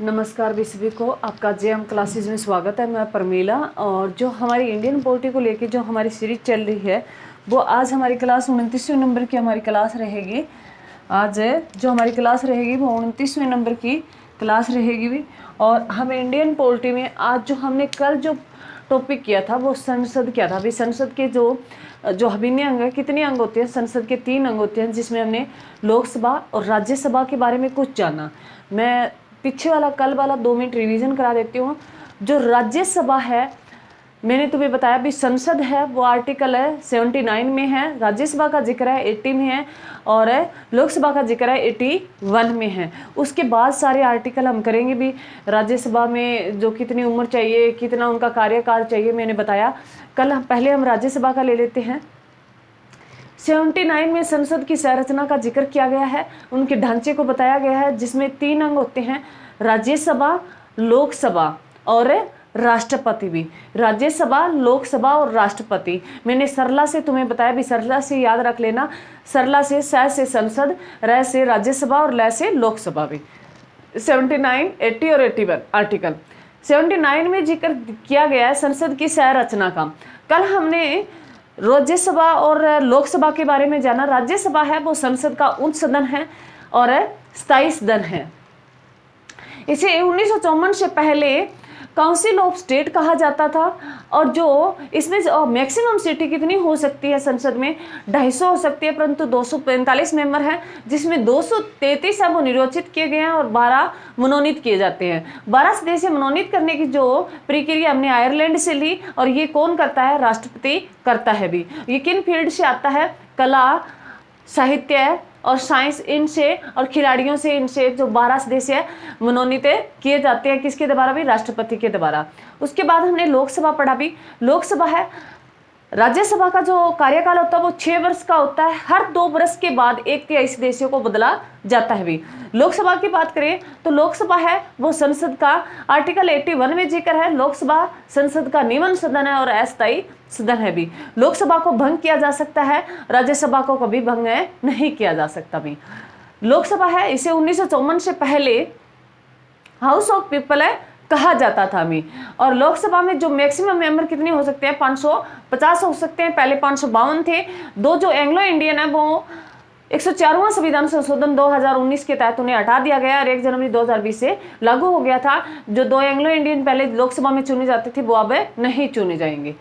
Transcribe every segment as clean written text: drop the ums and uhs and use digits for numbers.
नमस्कार भी सभी को, आपका जेएम क्लासेस में स्वागत है। मैं परमीला और जो हमारी इंडियन पॉलिटी को लेके जो हमारी सीरीज चल रही है वो आज हमारी क्लास 29वें नंबर की हमारी क्लास रहेगी। आज जो हमारी क्लास रहेगी वो 29वें नंबर की क्लास रहेगी भी। और हम इंडियन पॉलिटी में आज जो हमने कल जो टॉपिक किया था वो संसद क्या था। अभी संसद के जो अभिन्न अंग है, कितने अंग होते हैं? संसद के 3 अंग होते हैं, जिसमें हमने लोकसभा और राज्यसभा के बारे में कुछ जाना। मैं पीछे वाला कल वाला 2 मिनट रिवीजन करा देती हूँ। जो राज्यसभा है मैंने तुम्हें बताया भी, संसद है वो आर्टिकल है 79 में है, राज्यसभा का जिक्र है 80 में है और लोकसभा का जिक्र है 81 में है। उसके बाद सारे आर्टिकल हम करेंगे भी। राज्यसभा में जो कितनी उम्र चाहिए, कितना उनका कार्यकाल चाहिए, मैंने बताया कल। पहले हम राज्यसभा का ले लेते हैं। 79 में संसद की संरचना का जिक्र किया गया है, उनके ढांचे को बताया गया है, जिसमें 3 अंग होते हैं, राज्यसभा, लोकसभा और राष्ट्रपति भी। राज्यसभा, लोकसभा और राष्ट्रपति। मैंने सरला से तुम्हें बताया भी, सरला से याद रख लेना। सरला से स से संसद, र से राज्यसभा और ल से लोकसभा भी। 79, 80 और 81 आर्टिकल 79 में जिक्र किया गया है संसद की संरचना का। कल हमने राज्यसभा और लोकसभा के बारे में जाना। राज्यसभा है वो संसद का उच्च सदन है और स्थायी सदन है। इसे 1954 से पहले काउंसिल ऑफ स्टेट कहा जाता था। और जो इसमें मैक्सिमम सीटें कितनी हो सकती है संसद में? 250 हो सकती है, परंतु 245 मेंबर हैं, जिसमें 233 है वो निर्वाचित किए गए हैं और 12 मनोनीत किए जाते हैं। 12 सदस्य मनोनीत करने की जो प्रक्रिया हमने आयरलैंड से ली, और ये कौन करता है? राष्ट्रपति करता है भी। ये किन फील्ड से आता है? कला, साहित्य और साइंस, इनसे और खिलाड़ियों से, इनसे जो 12 सदस्य मनोनीत किए जाते हैं। किसके द्वारा भी? राष्ट्रपति के द्वारा। उसके बाद हमने लोकसभा पढ़ा भी। लोकसभा है, राज्यसभा का जो कार्यकाल होता है वो 6 वर्ष का होता है। हर 2 वर्ष के बाद 1/3 सदस्यों को बदला जाता है भी। लोकसभा की बात करें तो लोकसभा है वो संसद का आर्टिकल 81 में जिक्र है। लोकसभा संसद का निम्न सदन है और अस्थायी सदन है भी। लोकसभा को भंग किया जा सकता है, राज्यसभा को कभी भंग नहीं किया जा सकता भी। लोकसभा है, इसे 1954 से पहले हाउस ऑफ पीपल है कहा जाता था हमें। और लोकसभा में जो मैक्सिमम मेंबर कितने हो सकते हैं? 550 हो सकते हैं। पहले 552 थे। 2 जो एंग्लो इंडियन है वो 104वां संविधान संशोधन 2019 के तहत उन्हें हटा दिया गया और 1 जनवरी 2020 से लागू हो गया था। जो 2 एंग्लो इंडियन पहले लोकसभा में चुने जाते थे वो अब नहीं चुने जाएंगे।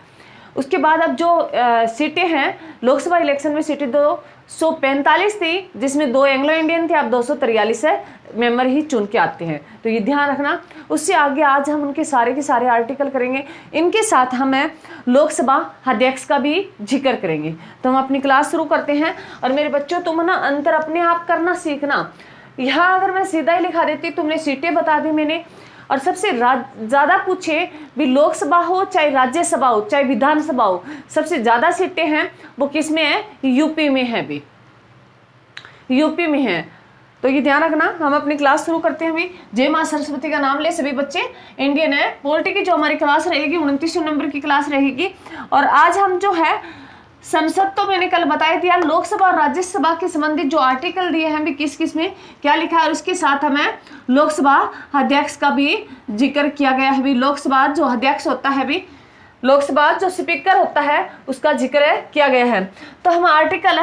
उसके बाद अब जो सीटें हैं लोकसभा इलेक्शन में, सीटें 245 थी, जिसमें 2 एंग्लो इंडियन थे, अब 243 मेंबर ही चुन के आते हैं। तो ये ध्यान रखना। उससे आगे आज हम उनके सारे के सारे आर्टिकल करेंगे। इनके साथ हम लोकसभा अध्यक्ष का भी जिक्र करेंगे। तो हम अपनी क्लास शुरू करते हैं। और मेरे बच्चों, तुम ना अंतर अपने आप करना सीखना। यहाँ अगर मैं सीधा ही लिखा देती, तुमने सीटें बता दी मैंने, और सबसे ज़्यादा पूछे भी लोकसभा हो चाहे राज्यसभा हो चाहे विधानसभा हो, सबसे ज़्यादा सीटें हैं वो किस में है? यूपी में है भी, यूपी में है। तो ये ध्यान रखना। हम अपनी क्लास शुरू करते हैं अभी। जय मां सरस्वती का नाम ले सभी बच्चे। इंडियन है पॉलिटी की जो हमारी क्लास रहेगी 29वें नंबर की क्लास रहेगी। और आज हम जो है संसद तो मैंने कल बताया दिया, लोकसभा और राज्यसभा के संबंधित जो आर्टिकल दिए हैं भी किस किस में क्या लिखा है, और उसके साथ हमें लोकसभा अध्यक्ष का भी जिक्र किया गया है भी। लोकसभा जो अध्यक्ष होता है भी, लोकसभा जो स्पीकर होता है उसका जिक्र किया गया है। तो हम आर्टिकल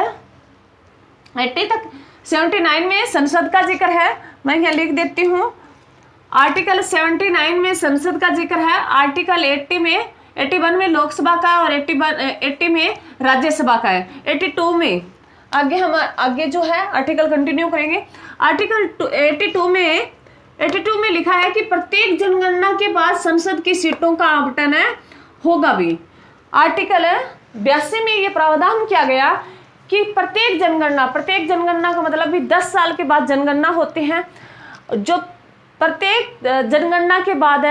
80 तक 79 में संसद का जिक्र है, मैं यहाँ लिख देती हूँ। आर्टिकल 79 में संसद का जिक्र है। आर्टिकल 81 में लोकसभा का और 80 में राज्यसभा का है। 82 में आगे जो है आर्टिकल कंटिन्यू करेंगे। आर्टिकल 82 में लिखा है कि प्रत्येक जनगणना के बाद संसद की सीटों का आवंटन होगा भी। आर्टिकल 82 में ये प्रावधान किया गया कि प्रत्येक जनगणना का मतलब भी 10 साल के बाद जनगणना होते हैं। जो प्रत्येक जनगणना के बाद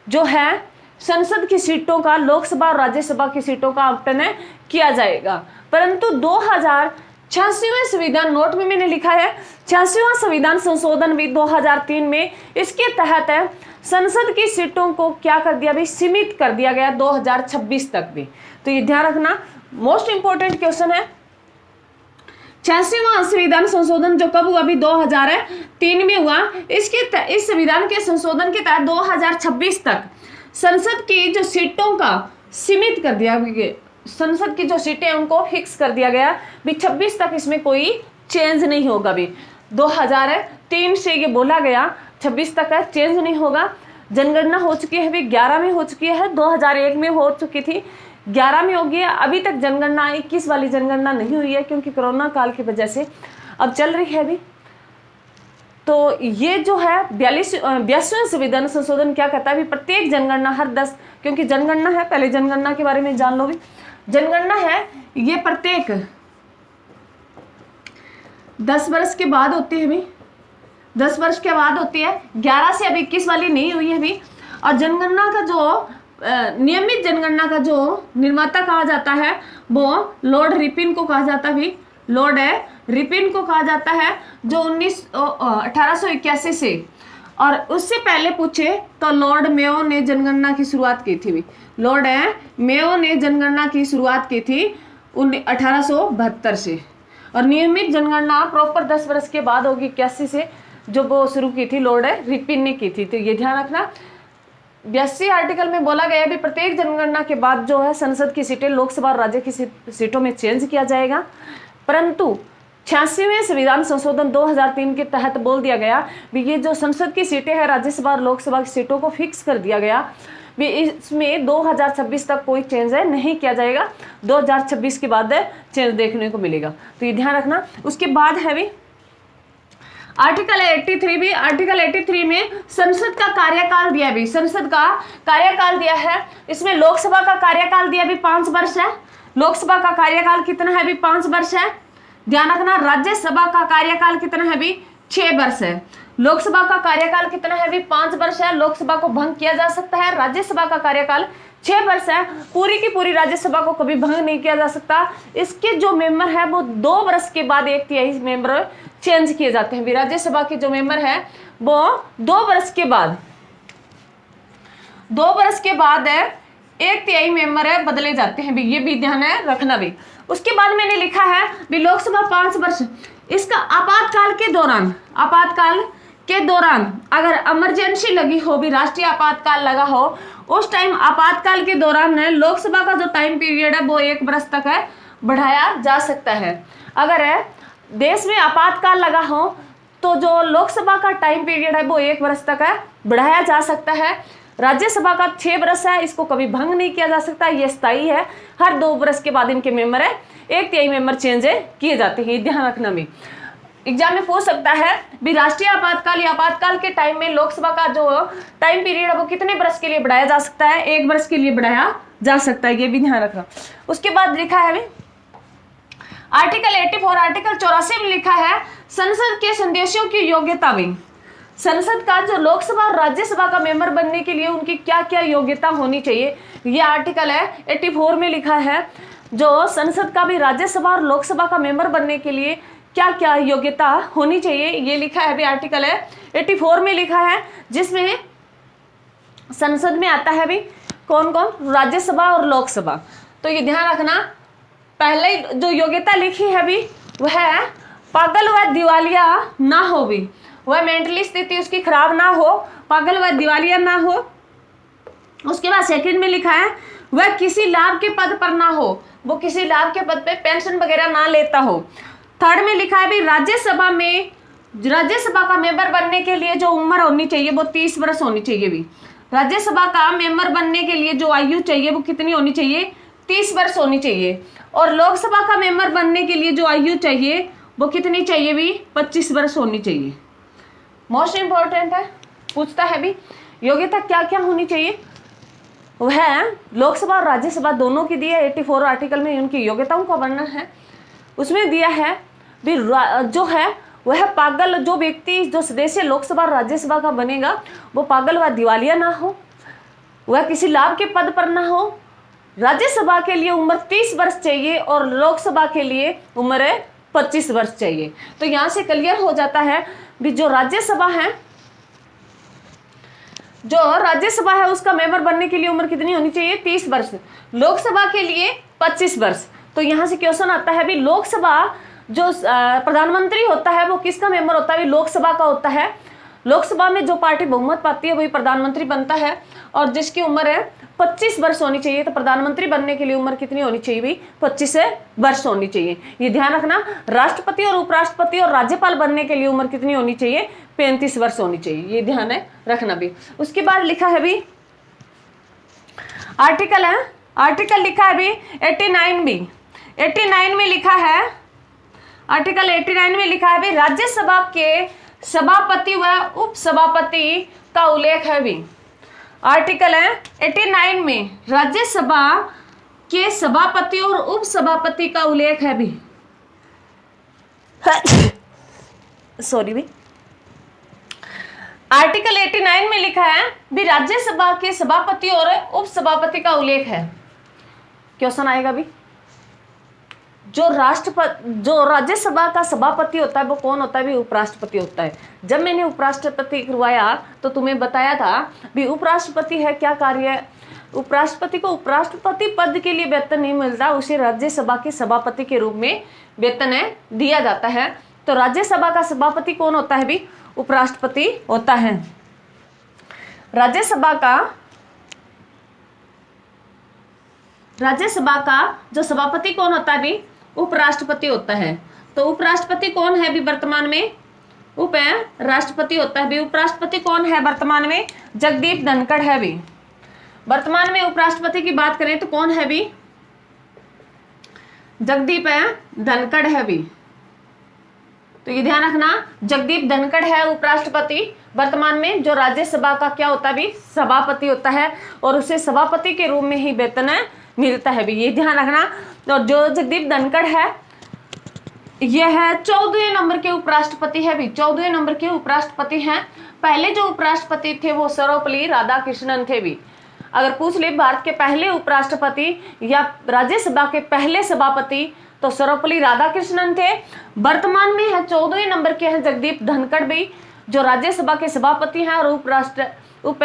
जो है संसद की सीटों का, लोकसभा और राज्यसभा की सीटों का आवंटन किया जाएगा। परंतु 2086वें संविधान, नोट में मैंने लिखा है 86वां संविधान संशोधन भी 2003 में, इसके तहत संसद की सीटों को क्या कर दिया भी? सीमित कर दिया गया 2026 तक भी। तो ये ध्यान रखना, मोस्ट इंपोर्टेंट क्वेश्चन है। 86वां संविधान संशोधन जो कब हुआ? अभी 2003 में हुआ। इस संविधान के संशोधन के तहत 2026 तक संसद की जो सीटों का सीमित कर दिया गया, संसद की जो सीटें उनको फिक्स कर दिया गया भी 26 तक इसमें कोई चेंज नहीं होगा। भी 2003 से ये बोला गया 26 तक है, चेंज नहीं होगा। जनगणना हो चुकी है भी 11 में हो चुकी है, 2001 में हो चुकी थी, 11 में होगी। अभी तक जनगणना 21 वाली जनगणना नहीं हुई है क्योंकि कोरोना काल की वजह से अब चल रही है अभी। तो ये जो है 82वां संविधान संशोधन क्या कहता है? भी प्रत्येक जनगणना हर 10, क्योंकि जनगणना है, पहले जनगणना के बारे में जान लो। भी जनगणना है ये प्रत्येक 10 वर्ष के बाद होती है। भी 10 वर्ष के बाद होती है, 11 से अब 21 वाली नहीं हुई है भी। और जनगणना का जो नियमित जनगणना का जो निर्माता कहा जाता है वो लॉर्ड रिपिन को कहा जाता है। लॉर्ड रिपिन को कहा जाता है जो 1881 से, और उससे पहले पूछे तो लॉर्ड मेयो ने जनगणना की शुरुआत की थी। लॉर्ड मेयो ने जनगणना की शुरुआत की थी 1872 से, और नियमित जनगणना प्रॉपर 10 वर्ष के बाद होगी 81 से, जो वो शुरू की थी लॉर्ड रिपिन ने की थी। तो ये ध्यान रखना। 82 आर्टिकल में बोला गया है भी प्रत्येक जनगणना के बाद जो है संसद की सीटें लोकसभा और राज्य की सीटों में चेंज किया जाएगा। परंतु 86वें संविधान संशोधन 2003 के तहत बोल दिया गया भी ये जो संसद की सीटें हैं राज्यसभा और लोकसभा की सीटों को फिक्स कर दिया गया भी इसमें 2026 तक कोई चेंज है नहीं किया जाएगा। 2026 के बाद चेंज देखने को मिलेगा, तो ये ध्यान रखना। उसके बाद है भी आर्टिकल 83 भी। आर्टिकल 83 में संसद का कार्यकाल दिया भी, संसद का कार्यकाल दिया है। इसमें लोकसभा का कार्यकाल दिया भी 5 वर्ष है। लोकसभा का कार्यकाल कितना है भी? 5 वर्ष है। ध्यान रखना। राज्यसभा का कार्यकाल कितना है भी? 6 वर्ष है। लोकसभा का कार्यकाल कितना है भी? 5 वर्ष है। लोकसभा को भंग किया जा सकता है। राज्यसभा का कार्यकाल 6 वर्ष है। पूरी की पूरी राज्यसभा को कभी भंग नहीं किया जा सकता। इसके जो मेंबर है वो 2 वर्ष के बाद 1/3 मेंबर चेंज किए जाते हैं। राज्यसभा के जो मेंबर है वो 2 वर्ष के बाद 1/3 मेंबर है बदले जाते हैं भी, ये भी ध्यान है रखना भी। उसके बाद मैंने लिखा है भी लोकसभा 5 वर्ष। इसका आपातकाल के दौरान अगर इमरजेंसी लगी हो भी, राष्ट्रीय आपातकाल लगा हो, उस टाइम आपातकाल के दौरान लोकसभा का जो टाइम पीरियड है वो 1 वर्ष तक है बढ़ाया जा सकता है। अगर देश में आपातकाल लगा हो तो जो लोकसभा का टाइम पीरियड है वो 1 वर्ष तक है बढ़ाया जा सकता है। राज्यसभा का 6 वर्ष है, इसको कभी भंग नहीं किया जा सकता, ये स्थायी है। हर 2 वर्ष के बाद इनके मेंबर 1/3 मेंबर चेंज किए जाते हैं, ध्यान रखना। भी एग्जाम में पूछ सकता है भी राष्ट्रीय आपातकाल या आपातकाल के टाइम में लोकसभा का जो टाइम पीरियड है वो कितने वर्ष के लिए बढ़ाया जा सकता है? 1 वर्ष के लिए बढ़ाया जा सकता है, ये भी ध्यान रखना। उसके बाद लिखा है भी आर्टिकल 84, आर्टिकल 84 में लिखा है संसद के सदस्यों की योग्यता भी। संसद का जो लोकसभा और राज्यसभा का मेंबर बनने के लिए उनकी क्या क्या योग्यता होनी चाहिए, ये आर्टिकल 84 में लिखा है। जो संसद का भी राज्यसभा और लोकसभा का मेंबर बनने के लिए क्या क्या योग्यता होनी चाहिए, ये लिखा है भी आर्टिकल 84 में लिखा है, जिसमें संसद में आता है भी कौन कौन? राज्यसभा और लोकसभा। तो ये ध्यान रखना। पहले जो योग्यता लिखी है भी वह पागल व दिवालिया ना हो भी, वह मेंटली स्थिति उसकी खराब ना हो, पागल व दिवालिया ना हो। उसके बाद सेकंड में लिखा है वह किसी लाभ के पद पर ना हो, वो किसी लाभ के पद पे पेंशन वगैरह ना लेता हो। थर्ड में लिखा है भी राज्यसभा का मेंबर बनने के लिए जो उम्र होनी चाहिए वो 30 वर्ष होनी चाहिए। भी राज्यसभा का मेंबर बनने के लिए जो आयु चाहिए वो कितनी होनी चाहिए? 30 वर्ष होनी चाहिए। और लोकसभा का मेंबर बनने के लिए जो आयु चाहिए वो कितनी चाहिए भी? 25 वर्ष होनी चाहिए। मोस्ट इंपॉर्टेंट है, पूछता है भी योग्यता क्या क्या होनी चाहिए। वह लोकसभा और राज्यसभा दोनों की दी है। 84 आर्टिकल में उनकी योग्यताओं का वर्णन है। उसमें दिया है भी जो है वह पागल, जो व्यक्ति जो सदस्य लोकसभा और राज्यसभा का बनेगा वो पागल व दिवालिया ना हो, वह किसी लाभ के पद पर ना हो। राज्यसभा के लिए उम्र 30 वर्ष चाहिए और लोकसभा के लिए उम्र 25 वर्ष चाहिए। तो यहां से क्लियर हो जाता है भी जो राज्यसभा है उसका मेंबर बनने के लिए उम्र कितनी होनी चाहिए? 30 वर्ष। लोकसभा के लिए 25 वर्ष। तो यहां से क्वेश्चन आता है भी लोकसभा जो प्रधानमंत्री होता है वो किसका मेंबर होता है? लोकसभा का होता है। लोकसभा में जो पार्टी बहुमत पाती है वही प्रधानमंत्री बनता है, और जिसकी उम्र है 25 वर्ष होनी चाहिए। तो प्रधानमंत्री बनने के लिए उम्र कितनी होनी चाहिए भाई? 25 वर्ष होनी चाहिए। ये ध्यान रखना। राष्ट्रपति और उपराष्ट्रपति और राज्यपाल बनने के लिए उम्र कितनी होनी चाहिए? 35 वर्ष होनी चाहिए। ये ध्यान है रखना भी। उसके बाद लिखा है भी आर्टिकल है, आर्टिकल लिखा है भी 89 भी, 89 में लिखा है, आर्टिकल 89 में लिखा है भी राज्यसभा के सभापति व उपसभापति का उल्लेख है भी। आर्टिकल है 89 में राज्यसभा के सभापति और उपसभापति का उल्लेख है भी। सॉरी भी। आर्टिकल 89 में लिखा है भी राज्यसभा के सभापति और उपसभापति का उल्लेख है। क्वेश्चन आएगा भी, जो राज्यसभा का सभापति होता है वो कौन होता है? भी उपराष्ट्रपति होता है। जब मैंने उपराष्ट्रपति करवाया तो तुम्हें बताया था भी उपराष्ट्रपति है क्या कार्य है? उपराष्ट्रपति को उपराष्ट्रपति पद के लिए वेतन नहीं मिलता, उसे राज्यसभा के सभापति के रूप में वेतन दिया जाता है। तो राज्यसभा का सभापति कौन होता है? भी उपराष्ट्रपति होता है। राज्यसभा का जो सभापति कौन होता है? भी उपराष्ट्रपति होता है। तो उपराष्ट्रपति कौन है भी वर्तमान में? उप राष्ट्रपति होता है भी। उपराष्ट्रपति कौन है वर्तमान में? जगदीप धनखड़ है भी। वर्तमान में उपराष्ट्रपति की बात करें तो कौन है भी? जगदीप धनखड़ है भी। तो ये ध्यान रखना, जगदीप धनखड़ है उपराष्ट्रपति वर्तमान में, जो राज्यसभा का क्या होता है भी? सभापति होता है, और उसे सभापति के रूप में ही वेतन मिलता है भी। ये ध्यान रखना। और जो जगदीप धनखड़ है यह है 14वें नंबर के उपराष्ट्रपति है भी। 14वें नंबर के उपराष्ट्रपति हैं। पहले जो उपराष्ट्रपति थे वो सर्वपल्ली राधाकृष्णन थे भी। अगर पूछ ले भारत के पहले उपराष्ट्रपति या राज्यसभा के पहले सभापति तो सर्वपल्ली राधाकृष्णन थे। वर्तमान में है 14वें नंबर के हैं जगदीप धनखड़ भी, जो राज्यसभा के सभापति हैं और उप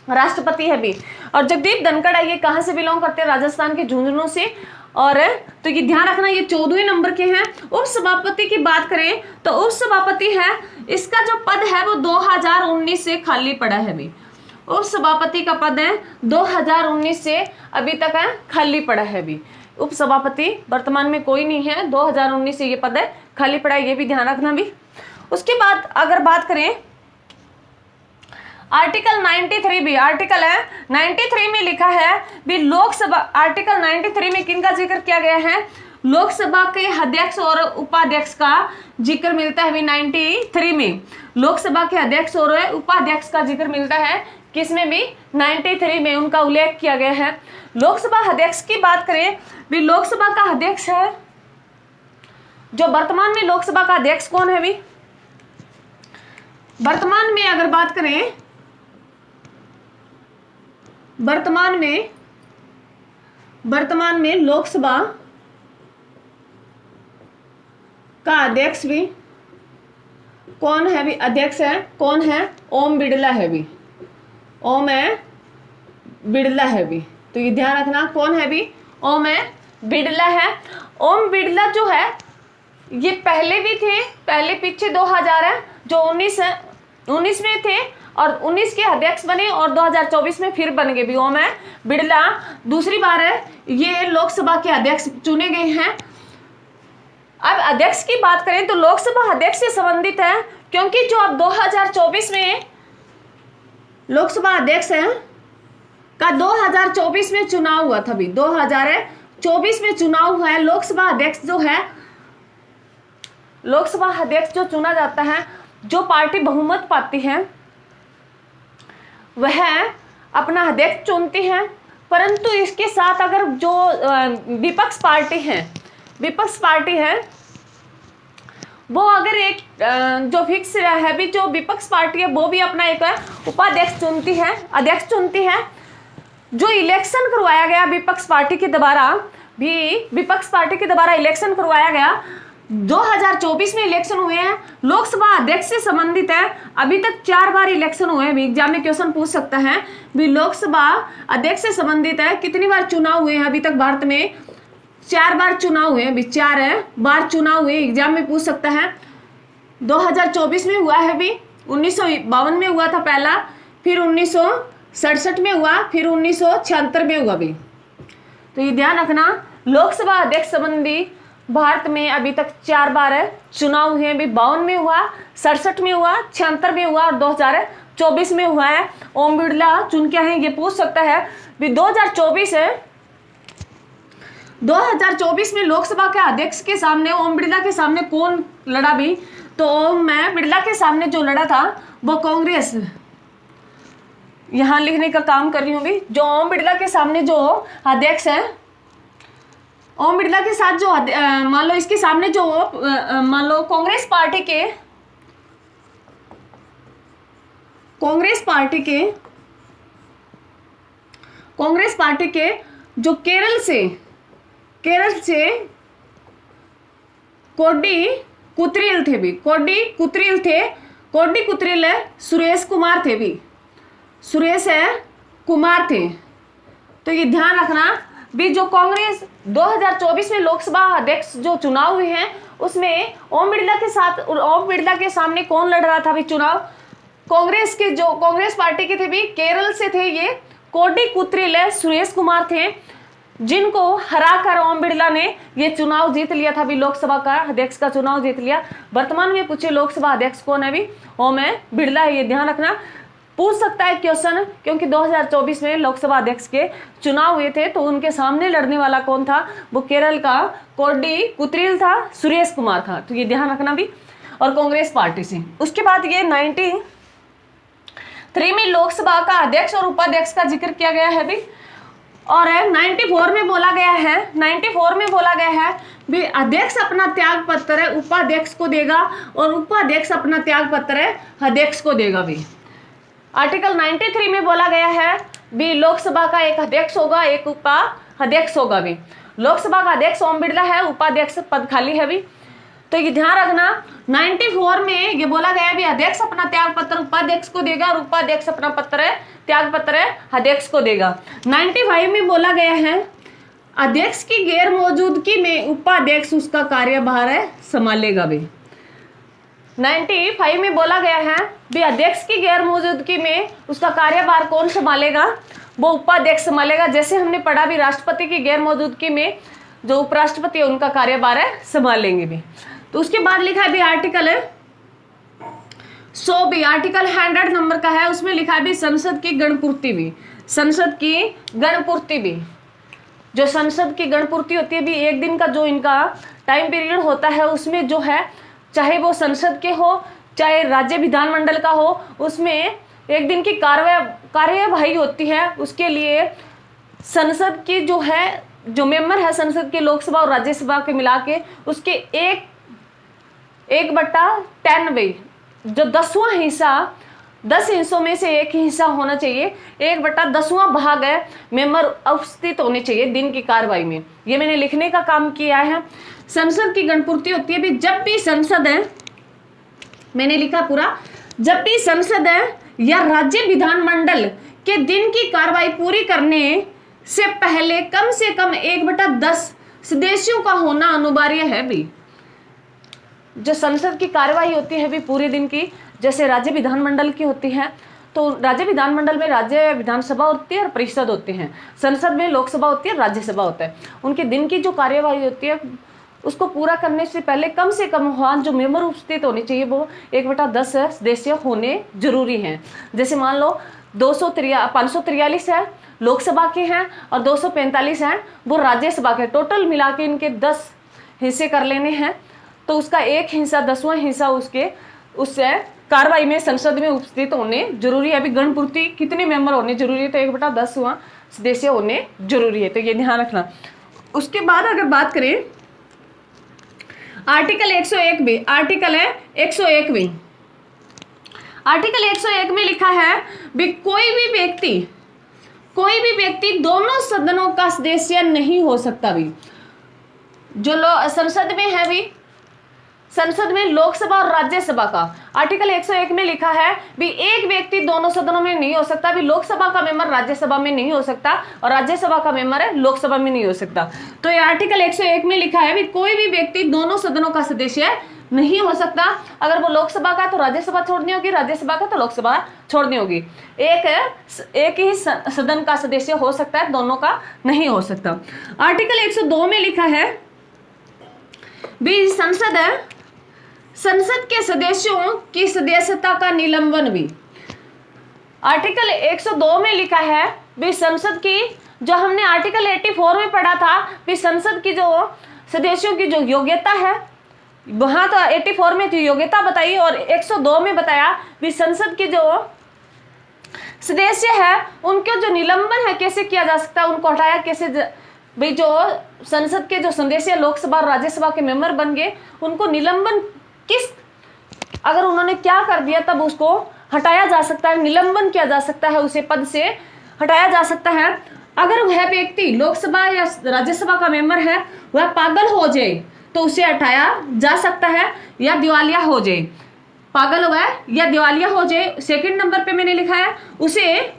राष्ट्रपति है भी। और जगदीप धनखड़ ये कहाँ से बिलोंग करते हैं? राजस्थान के झुंझुनू से। और तो ये ध्यान रखना, ये 14वें नंबर के हैं। उप सभापति की बात करें तो उप सभापति है, इसका जो पद है वो 2019 से खाली पड़ा है भी। उप सभापति का पद है 2019 से अभी तक है खाली पड़ा है भी। उप सभापति वर्तमान में कोई नहीं है, 2019 से ये पद है खाली पड़ा है, ये भी ध्यान रखना भी। उसके बाद अगर बात करें आर्टिकल 93 भी, आर्टिकल है 93 में लिखा है भी लोकसभा, आर्टिकल 93 में किनका जिक्र किया गया है? लोकसभा के अध्यक्ष और उपाध्यक्ष का जिक्र मिलता है भी 93 में। लोकसभा के अध्यक्ष और उपाध्यक्ष का जिक्र मिलता है किसमें भी? 93 में उनका उल्लेख किया गया है। लोकसभा अध्यक्ष की बात करें भी, लोकसभा का अध्यक्ष है जो वर्तमान में लोकसभा का अध्यक्ष कौन है भी? वर्तमान में अगर बात करें, वर्तमान में लोकसभा का अध्यक्ष भी कौन है भी? अध्यक्ष है कौन है? ओम बिड़ला है भी। ओम बिड़ला है भी। तो ये ध्यान रखना कौन है भी? ओम बिड़ला है। ओम बिड़ला जो है ये पहले भी थे, पहले पीछे 2000 है जो 19 में थे और 19 के अध्यक्ष बने और 2024 में फिर बन गए भी। ओम बिड़ला दूसरी बार है ये लोकसभा के अध्यक्ष चुने गए हैं। अब अध्यक्ष की बात करें तो लोकसभा अध्यक्ष से संबंधित है, क्योंकि जो अब 2024 में लोकसभा अध्यक्ष है का 2024 में चुनाव हुआ था भी। 2024 में चुनाव हुआ है। लोकसभा अध्यक्ष जो है, लोकसभा अध्यक्ष जो चुना जाता है, जो पार्टी बहुमत पाती है वह अपना अध्यक्ष चुनती है। परंतु इसके साथ अगर जो विपक्ष पार्टी है वो अगर एक जो फिक्स है भी, जो विपक्ष पार्टी है वो भी अपना एक उपाध्यक्ष चुनती है, अध्यक्ष चुनती है। जो इलेक्शन करवाया गया विपक्ष पार्टी के द्वारा इलेक्शन करवाया गया, 2024 में इलेक्शन हुए हैं। लोकसभा अध्यक्ष से संबंधित है। अभी तक 4 बार इलेक्शन हुए हैं। एग्जाम में क्वेश्चन पूछ सकता है भी लोकसभा अध्यक्ष से संबंधित है कितनी बार चुनाव हुए हैं अभी तक भारत में? 4 बार चुनाव हुए, अभी 4 बार चुनाव हुए, एग्जाम में पूछ सकता है। 2024 में हुआ है, अभी 1952 में हुआ था पहला, फिर 1967 में हुआ, फिर 1976 में हुआ भी। तो ये ध्यान रखना, लोकसभा अध्यक्ष संबंधी भारत में अभी तक 4 बार चुनाव हुए, अभी 52 में हुआ, 67 में हुआ, 76 में हुआ और 2024 में हुआ है। ओम बिरला चुन के हैं, ये पूछ सकता है। भी 2024 है, 2024 में लोकसभा के अध्यक्ष के सामने ओम बिरला के सामने कौन लड़ा भी? तो ओम बिरला के सामने जो लड़ा था वो कांग्रेस, यहां लिखने का काम कर रही हूं भी, जो ओम बिरला के सामने जो अध्यक्ष है, ओम बिरला के साथ जो मान लो इसके सामने जो मान लो कांग्रेस पार्टी के जो केरल से कोडी कुत्रिल थे भी, कोडी कुत्रिल सुरेश कुमार थे भी, सुरेश कुमार थे। तो ये ध्यान रखना भी, जो कांग्रेस 2024 में लोकसभा अध्यक्ष जो चुनाव हुए हैं उसमें ओम बिरला के सामने कौन लड़ रहा था भी चुनाव? कांग्रेस पार्टी के थे भी, केरल से थे ये, कोडी कुत्रिल सुरेश कुमार थे, जिनको हराकर ओम बिरला ने ये चुनाव जीत लिया था भी, लोकसभा का अध्यक्ष का चुनाव जीत लिया। वर्तमान में पूछे लोकसभा अध्यक्ष कौन है भी? ओम बिरला है, ये ध्यान रखना, पूछ सकता है क्वेश्चन, क्योंकि 2024 में लोकसभा अध्यक्ष के चुनाव हुए थे, तो उनके सामने लड़ने वाला कौन था? वो केरल का कोडी कुत्रिल था, सुरेश कुमार था। तो ये ध्यान रखना भी, और कांग्रेस पार्टी से। उसके बाद ये 93 में लोकसभा का अध्यक्ष और उपाध्यक्ष का जिक्र किया गया है भी, और 94 में बोला गया है भी, अध्यक्ष अपना त्याग पत्र उपाध्यक्ष को देगा और उपाध्यक्ष अपना त्याग पत्र अध्यक्ष को देगा भी। आर्टिकल 93 में बोला गया है भी, लोकसभा का एक अध्यक्ष होगा, एक उपाध्यक्ष होगा भी। लोकसभा का अध्यक्ष ओम बिरला है, उपाध्यक्ष पद खाली है भी। तो ये ध्यान रखना, 94 में ये बोला गया भी, अध्यक्ष अपना त्याग पत्र उपाध्यक्ष को देगा और उपाध्यक्ष अपना त्याग पत्र अध्यक्ष को देगा। 95 में बोला गया है, अध्यक्ष की गैर मौजूदगी में उपाध्यक्ष उसका कार्यभार संभालेगा भी। 95 में बोला गया है भी, अध्यक्ष की गैर मौजूदगी में उसका कार्यभार कौन संभालेगा? वो उपाध्यक्ष संभालेगा। जैसे हमने पढ़ा भी, राष्ट्रपति की गैर मौजूदगी में जो उपराष्ट्रपति है उनका कार्यभार संभालेंगे भी। तो उसके बाद लिखा है भी आर्टिकल 100 भी, आर्टिकल 100 नंबर का है, उसमें लिखा है भी, संसद की गणपूर्ति भी। जो संसद की गणपूर्ति होती है भी, एक दिन का जो इनका टाइम पीरियड होता है, उसमें जो है, चाहे वो संसद के हो चाहे राज्य विधानमंडल का हो, उसमें एक दिन की कार्यवाही होती है। उसके लिए संसद की जो मेंबर है संसद के, लोकसभा और राज्यसभा के मिला के, उसके 1/10 में जो 10वां हिस्सा, 10 हिस्सों में से एक हिस्सा होना चाहिए, 1/10वां भाग है मेंबर उपस्थित होने चाहिए दिन की कार्रवाई में। ये मैंने लिखने का काम किया है। संसद की गणपूर्ति होती है भी, जब भी संसद है, मैंने लिखा पूरा, जब भी संसद है या राज्य विधानमंडल के दिन की कार्रवाई पूरी करने से पहले कम से कम 1/10 सदस्यों का होना अनिवार्य है भी। जो संसद की कार्यवाही होती है भी पूरे दिन की, जैसे राज्य विधानमंडल की होती है, तो राज्य विधानमंडल में राज्य विधानसभा होती है और परिषद होते हैं, संसद में लोकसभा होती है, राज्यसभा होता है। उनके दिन की जो कार्यवाही होती है उसको पूरा करने से पहले कम से कम वहाँ जो मेंबर उपस्थित होने चाहिए वो 1/10 सदस्य होने जरूरी हैं। जैसे मान लो 543 है लोकसभा के हैं और 245 हैं वो राज्यसभा के, टोटल मिला के इनके 10 हिस्से कर लेने हैं, तो उसका एक हिस्सा, 10वां हिस्सा उससे कार्रवाई में संसद में उपस्थित होने जरूरी है। अभी गणपूर्ति कितने मेंबर होने जरूरी है? तो 1/10वां सदस्य होने जरूरी है, तो ये ध्यान रखना। उसके बाद अगर बात करें आर्टिकल 101 में, आर्टिकल 101 में लिखा है भी, कोई भी व्यक्ति दोनों सदनों का सदस्य नहीं हो सकता भी। जो लोग संसद में है भी, संसद में लोकसभा और राज्यसभा का। आर्टिकल 101 में लिखा है भी एक व्यक्ति दोनों सदनों में नहीं हो सकता, भी लोकसभा का मेंबर राज्यसभा में नहीं हो सकता और राज्यसभा का मेंबर है लोकसभा में नहीं हो सकता। तो ये आर्टिकल 101 में लिखा है भी कोई भी व्यक्ति दोनों सदनों का सदस्य नहीं हो सकता। अगर वो लोकसभा का तो राज्यसभा छोड़नी होगी, राज्यसभा का तो लोकसभा छोड़नी होगी। एक ही सदन का सदस्य हो सकता है, दोनों का नहीं हो सकता। आर्टिकल 102 में लिखा है भी संसद के सदस्यों की सदस्यता का निलंबन भी। आर्टिकल 102 में लिखा है भी संसद की, जो हमने आर्टिकल 84 में पढ़ा था भी संसद की जो सदस्यों की जो योग्यता है, वहां तो 84 में जो योग्यता बताई और 102 में बताया भी संसद की जो सदस्य है उनके जो निलंबन है कैसे किया जा सकता है, उनको हटाया कैसे भाई। जो संसद के जो सदस्य लोकसभा और राज्यसभा के मेंबर बन गए उनको निलंबन किस, अगर उन्होंने क्या कर दिया तब उसको हटाया जा सकता है, निलंबन किया जा सकता है, उसे पद से हटाया जा सकता है। अगर वह व्यक्ति लोकसभा या राज्यसभा का मेंबर है वह पागल हो जाए तो उसे हटाया जा सकता है या दिवालिया हो जाए, पागल हुआ है या दिवालिया हो जाए। सेकंड नंबर पे मैंने लिखा है उसे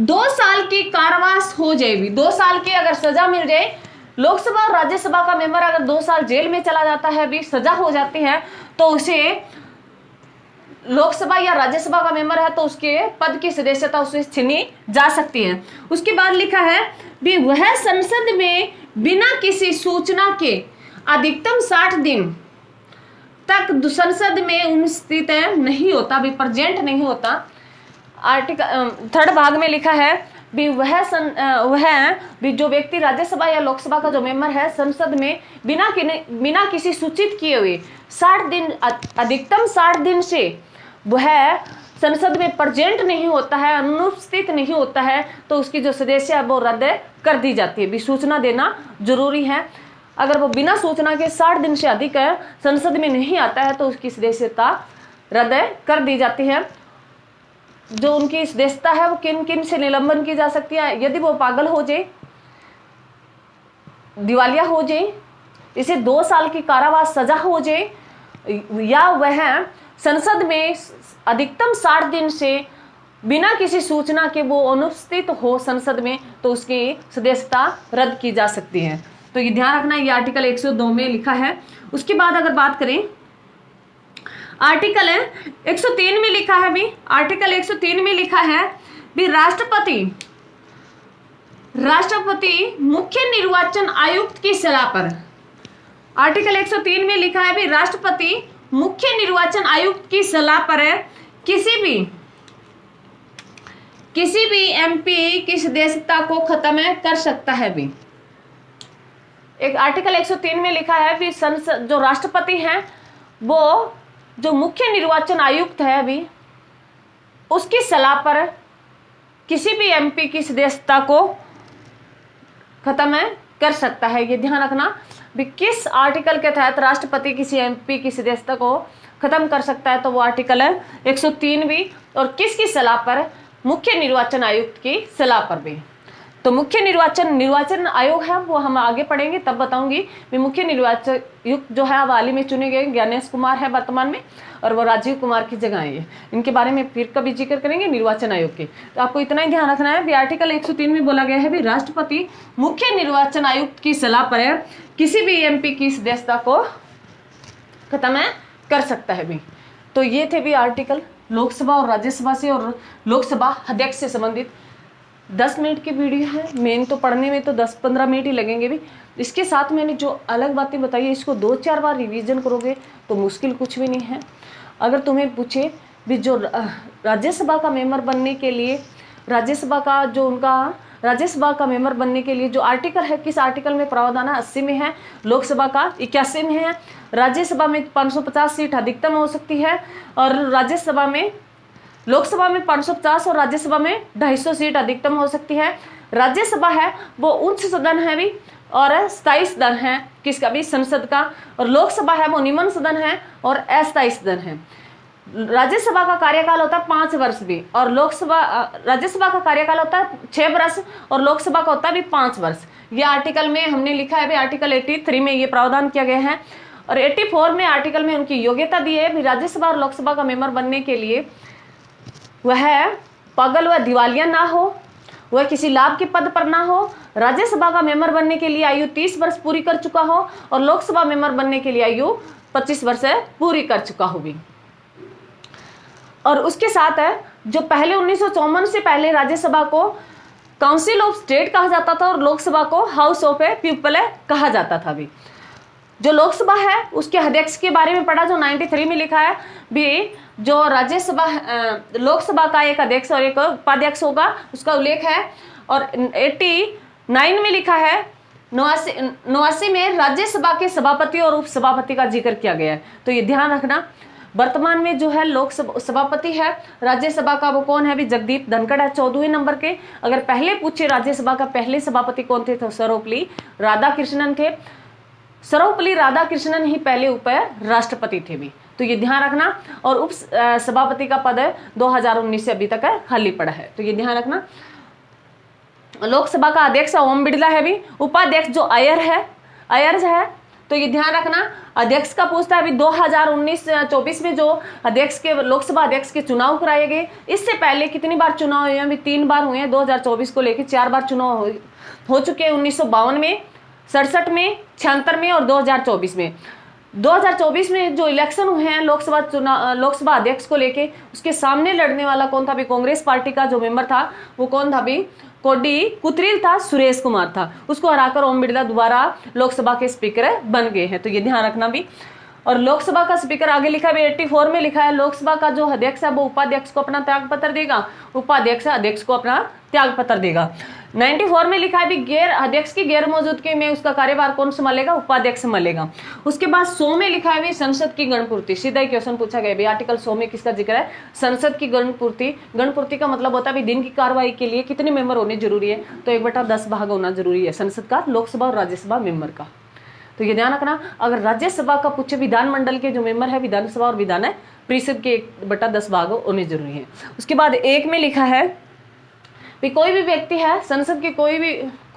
2 साल की कारावास हो जाए भी, 2 साल की अगर सजा मिल जाए। लोकसभा और राज्यसभा का मेंबर अगर 2 साल जेल में चला जाता है भी, सजा हो जाती है, तो उसे लोकसभा या राज्यसभा का मेंबर है तो उसके पद की सदस्यता उसे छीनी जा सकती है। उसके बाद लिखा है भी वह संसद में बिना किसी सूचना के अधिकतम 60 दिन तक संसद में उपस्थित नहीं होता, भी प्रेजेंट नहीं होता। आर्टिकल 3rd भाग में लिखा है भी वह भी जो व्यक्ति राज्यसभा या लोकसभा का जो मेंबर है संसद में बिना किसी सूचित किए हुए 60 दिन, अधिकतम 60 दिन से वह संसद में प्रेजेंट नहीं होता है, अनुपस्थित नहीं होता है, तो उसकी जो सदस्य है वो रद्द कर दी जाती है। भी सूचना देना जरूरी है। अगर वो बिना सूचना के 60 दिन से अधिक संसद में नहीं आता है तो उसकी सदस्यता रद्द कर दी जाती है। जो उनकी सदस्यता है वो किन किन से निलंबन की जा सकती है, यदि वो पागल हो जाए, दिवालिया हो जाए, इसे 2 साल की कारावास सजा हो जाए, या वह संसद में अधिकतम 60 दिन से बिना किसी सूचना के वो अनुपस्थित हो संसद में, तो उसकी सदस्यता रद्द की जा सकती है। तो ये ध्यान रखना, ये आर्टिकल 102 में लिखा है। उसके बाद अगर बात करें आर्टिकल 103 में लिखा है भी, आर्टिकल 103 में लिखा है भी राष्ट्रपति मुख्य निर्वाचन आयुक्त की सलाह पर। आर्टिकल 103 में लिखा है भी राष्ट्रपति मुख्य निर्वाचन आयुक्त की सलाह पर किसी भी एमपी की सदस्यता को खत्म कर सकता है भी। एक आर्टिकल 103 में लिखा है भी संसद जो राष्ट्रपति हैं वो जो मुख्य निर्वाचन आयुक्त है अभी उसकी सलाह पर किसी भी एमपी की सदस्यता को खत्म कर सकता है। ये ध्यान रखना भी किस आर्टिकल के तहत राष्ट्रपति किसी एमपी की सदस्यता को खत्म कर सकता है, तो वो आर्टिकल है 103 भी, और किसकी सलाह पर, मुख्य निर्वाचन आयुक्त की सलाह पर भी। तो मुख्य निर्वाचन आयोग है वो हम आगे पढ़ेंगे तब बताऊंगी। भी मुख्य निर्वाचन आयुक्त जो है हाल ही में चुने गए ज्ञानेश कुमार है वर्तमान में, और वो राजीव कुमार की जगह है। इनके बारे में फिर कभी जिक्र करेंगे निर्वाचन आयोग के। तो आपको इतना ही ध्यान रखना है भी आर्टिकल 103 में बोला गया है भी राष्ट्रपति मुख्य निर्वाचन आयुक्त की सलाह पर है किसी भी एमपी की सदस्यता को खत्म कर सकता है भी। तो ये थे भी आर्टिकल लोकसभा और राज्यसभा से और लोकसभा अध्यक्ष से संबंधित। 10 मिनट की वीडियो है, मेन तो पढ़ने में तो 10-15 मिनट ही लगेंगे भी। इसके साथ मैंने जो अलग बातें बताई इसको 2-4 बार रिवीजन करोगे तो मुश्किल कुछ भी नहीं है। अगर तुम्हें पूछे भी जो राज्यसभा का मेंबर बनने के लिए राज्यसभा का मेंबर बनने के लिए जो आर्टिकल है, किस आर्टिकल में प्रावधान है, 80 में है, लोकसभा का 81 में है, राज्यसभा में 550 सीट अधिकतम हो सकती है, और लोकसभा में 550 और राज्यसभा में 250 सीट अधिकतम हो सकती है। राज्यसभा है वो उच्च सदन है भी और स्थायी सदन है किसका भी, संसद का, और लोकसभा है वो निम्न सदन है और अस्थायी सदन है। राज्यसभा का कार्यकाल होता है 5 वर्ष भी, और राज्यसभा का कार्यकाल होता है 6 वर्ष और लोकसभा का होता है भी 5 वर्ष। ये आर्टिकल में हमने लिखा है भी, आर्टिकल 83 में ये प्रावधान किया गया है। और 84 में आर्टिकल में उनकी योग्यता दी है भी राज्यसभा और लोकसभा का मेंबर बनने के लिए वह पागल व दिवालिया ना हो, वह किसी लाभ के पद पर ना हो, राज्यसभा का मेंबर बनने के लिए आयु 30 वर्ष पूरी कर चुका हो और लोकसभा मेंबर बनने के लिए आयु 25 वर्ष पूरी कर चुका हो भी। और उसके साथ है जो पहले 1954 से पहले राज्यसभा को काउंसिल ऑफ स्टेट कहा जाता था और लोकसभा को हाउस ऑफ ए पीपल कहा जाता था भी। जो लोकसभा है उसके अध्यक्ष के बारे में पढ़ा जो 93 में लिखा है भी, जो राज्यसभा लोकसभा का एक अध्यक्ष और एक उपाध्यक्ष होगा उसका उल्लेख है। और 89 में लिखा है 89 में राज्यसभा के सभापति और उपसभापति का जिक्र किया गया है। तो ये ध्यान रखना, वर्तमान में जो है लोकसभा सभापति है राज्यसभा का वो कौन है भी, जगदीप धनखड़ है 14वें नंबर के। अगर पहले पूछे राज्यसभा का पहले सभापति कौन थे तो सर्वपल्ली राधाकृष्णन थे। सर्वपल्ली राधाकृष्णन ही पहले उप राष्ट्रपति थे भी, तो ये ध्यान रखना। और उप सभापति का पद 2019 से अभी तक खाली पड़ा है, तो ये ध्यान रखना। लोकसभा का अध्यक्ष ओम बिड़ला है भी, उपाध्यक्ष जो अयर्स है, तो ये ध्यान रखना। अध्यक्ष का पूछता है अभी 2019-24 में जो अध्यक्ष के लोकसभा अध्यक्ष के चुनाव कराए गए, इससे पहले कितनी बार चुनाव हुए हैं अभी 3 बार हुए हैं। 2024 को लेकर 4 बार चुनाव हो चुके हैं, 1952 में, 67 में, 76 में और 2024 में। 2024 में जो इलेक्शन हुए हैं लोकसभा अध्यक्ष को लेके, उसके सामने लड़ने वाला कौन था भी, कांग्रेस पार्टी का जो मेंबर था वो कौन था भी, कोडी कुत्रिल था, सुरेश कुमार था। उसको हराकर ओम बिड़ला दोबारा लोकसभा के स्पीकर बन गए हैं, तो ये ध्यान रखना भी। और लोकसभा का स्पीकर आगे लिखा है 84 में लिखा है लोकसभा का जो अध्यक्ष है वो उपाध्यक्ष को अपना त्याग पत्र देगा, उपाध्यक्ष अध्यक्ष को अपना त्याग पत्र देगा। 94 में लिखा है भी अध्यक्ष की गैर मौजूदगी में उसका कार्यभार कौन संभालेगा, उपाध्यक्ष संभालेगा। उसके बाद 100 में लिखा है भी संसद की गणपूर्ति, सीधा ही क्वेश्चन पूछा गया भी आर्टिकल 100 में किसका जिक्र है, संसद की गणपूर्ति। गणपूर्ति का मतलब होता है भी दिन की कार्रवाई के लिए कितने मेंबर होने जरूरी है, तो 1/10 भाग होना जरूरी है संसद का, लोकसभा और राज्यसभा मेंबर का। तो ये ध्यान रखना, अगर राज्यसभा का पूछे विधानमंडल के जो मेंबर है विधानसभा और विधान परिषद के 1/10 भाग होने जरूरी है। उसके बाद 1 में लिखा है भी कोई भी व्यक्ति है संसद के कोई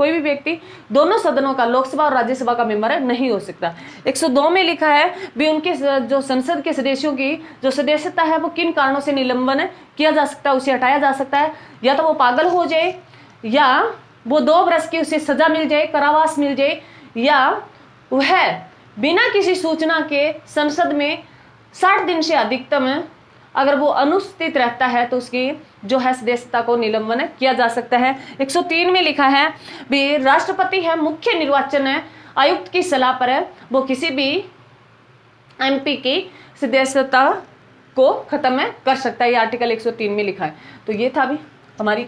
भी व्यक्ति दोनों सदनों का लोकसभा और राज्यसभा का मेंबर है नहीं हो सकता। 102 में लिखा है भी उनके जो संसद के सदस्यों की जो सदस्यता है वो किन कारणों से निलंबन किया जा सकता है, उसे हटाया जा सकता है, या तो वो पागल हो जाए, या वो 2 वर्ष की उसे सजा मिल जाए, कारावास मिल जाए, या वह बिना किसी सूचना के संसद में 60 दिन से अधिकतम अगर वो अनुपस्थित रहता है तो उसकी जो है सदस्यता को निलंबन किया जा सकता है। 103 में लिखा है भी राष्ट्रपति है मुख्य निर्वाचन आयुक्त की सलाह पर है वो किसी भी एमपी की सदस्यता को खत्म कर सकता है, ये आर्टिकल 103 में लिखा है। तो ये था भी हमारी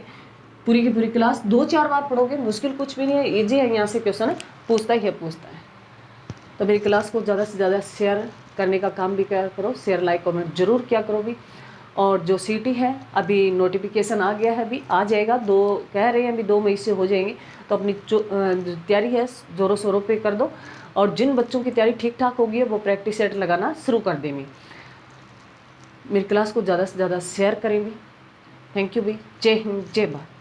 पूरी की पूरी क्लास, 2-4 बार पढ़ोगे, मुश्किल कुछ भी नहीं है, इजी है, यहाँ से क्वेश्चन पूछता ही है। तो मेरी क्लास को ज़्यादा से ज़्यादा शेयर करने का काम भी करो, शेयर लाइक कमेंट जरूर किया करो भी। और जो सीटी है अभी नोटिफिकेशन आ गया है, अभी आ जाएगा, 2 कह रहे हैं अभी 2 मई से हो जाएंगे, तो अपनी जो तैयारी है ज़ोरों शोरों पे कर दो। और जिन बच्चों की तैयारी ठीक ठाक होगी है वो प्रैक्टिस सेट लगाना शुरू कर देंगे। मेरी क्लास को ज़्यादा से ज़्यादा शेयर करेंगे। थैंक यू भी। जय हिंद, जय भारत।